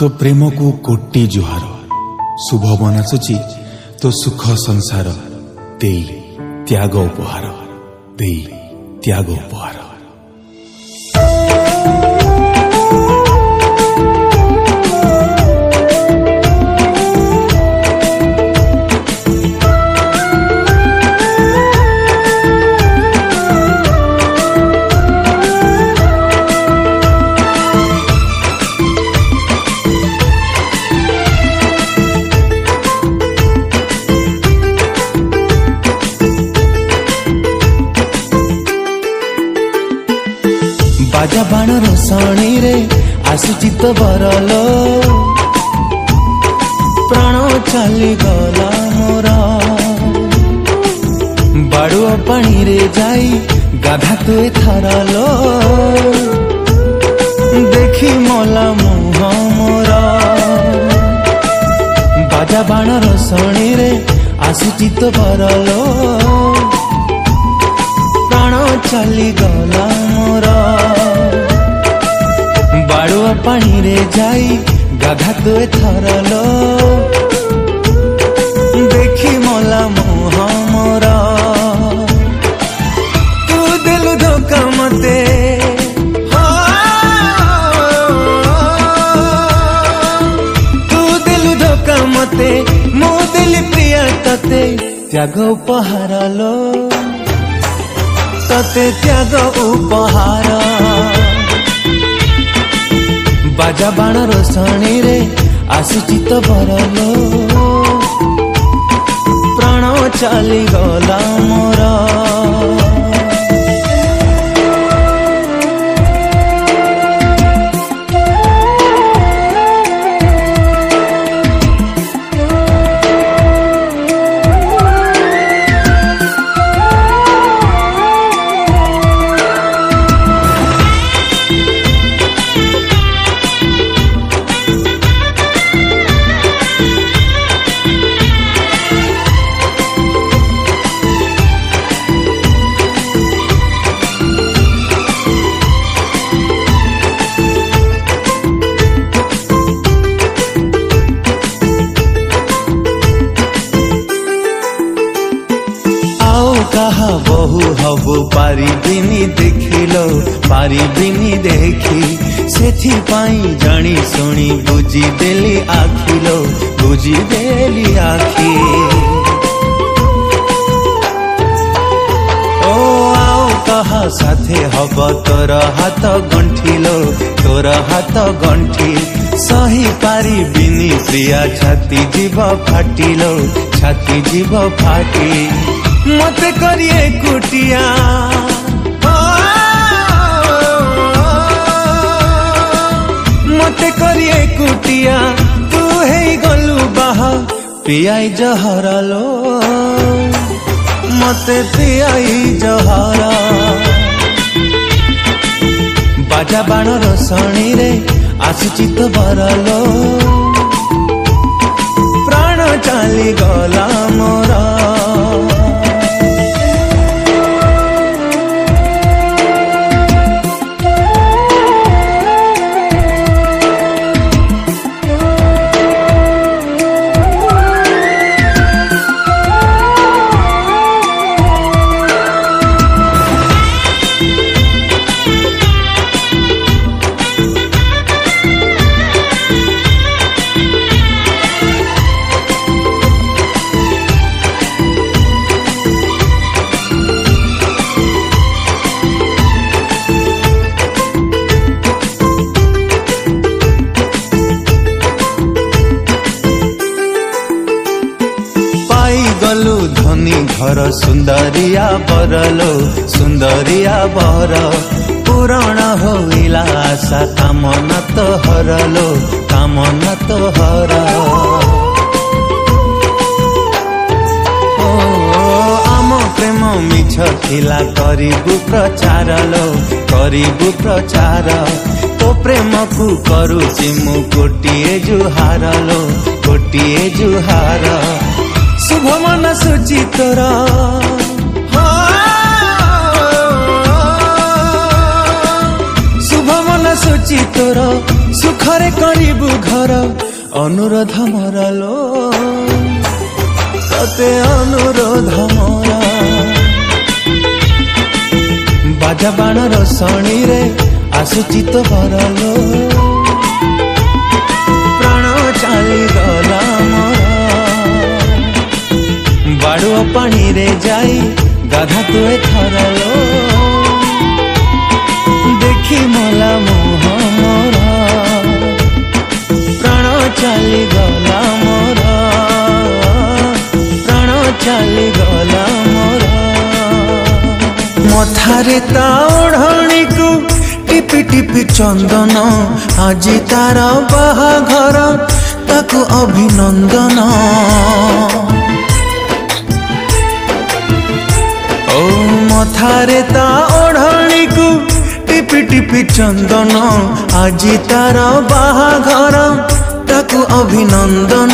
तो प्रेम को कोटी जुहार शुभ मनासुची तो सुख संसार दे त्याग उपहार दे त्याग उपहार। बाजा बाण रसणी रे आसुची तो बरलो प्राण चली गला मोरा बाड़ुआ पानी रे जाई गाधा तु थरलो देखी मला मुह मोरा बाजा बाण रसणी रे आसुची तो बरलो प्राण चली गला मोरा बाड़ुआ पानी रे जाई गाधा तु थरलो देखी मला मुह मोरा तू दिलु धोखा मते तू दिलु धोखा मते मो दिल प्रिय तते त्याग उपहार लो तते त्याग उपहार। बाजा बाण रसणी रे आसुची तो बरलो प्राण चली गला मोरा। कहा बहु हबु पारिबिनी देखिलो पारिबिनी देखी सेथि पाई जानी सुनी बुझी देली आखिलो बुझी देली आखी। ओ आओ कहा साथे हब तोर हाथ गंठिलो तोर हाथ गंठी सही पारिबिनी प्रिया छाती जीव फाटिलो छाती जीव फाटी मते करिए कुटिया मते करिए कुटिया तू है गलु बाह पियाई जहर लो मते पियाई जहर। बाजा बाण रसणी रे आसुची तो बरलो प्राण चली गला मोरा। गलु धनी घर सुंदरिया बरलो सुंदरिया बर पुराण होइला आशा कामना तो हरलो कामना तो हर। आम प्रेम मिछ थिला करिबु प्रचार लो करिबु प्रचार तो प्रेम को करुछि मु कोटिए जुहार लो कोटिए जुहार। शुभ मन सुची तोरा शुभ मन सुची तोरा सुखरे करिबु घर अनुरोध मरलो तते अनुरोध मोरा बाजा बाण रसणी रे आसुची तो भरलो प्राण चाली गला मोरा बाड़ुआ पानी रे जाई गाधा तुए थरलो देखी मला मोह मोरा प्राण चाली गला मोरा प्राण चाली गला मोरा मथारे ता ओढ़णी को टिपि टिपि चंदन आजी तार बाहाघर ताकू अभिनंदन ओ मथारे ता ओढ़णी को टिपि टिपि चंदन आजी तार बाहाघर ताकू अभिनंदन।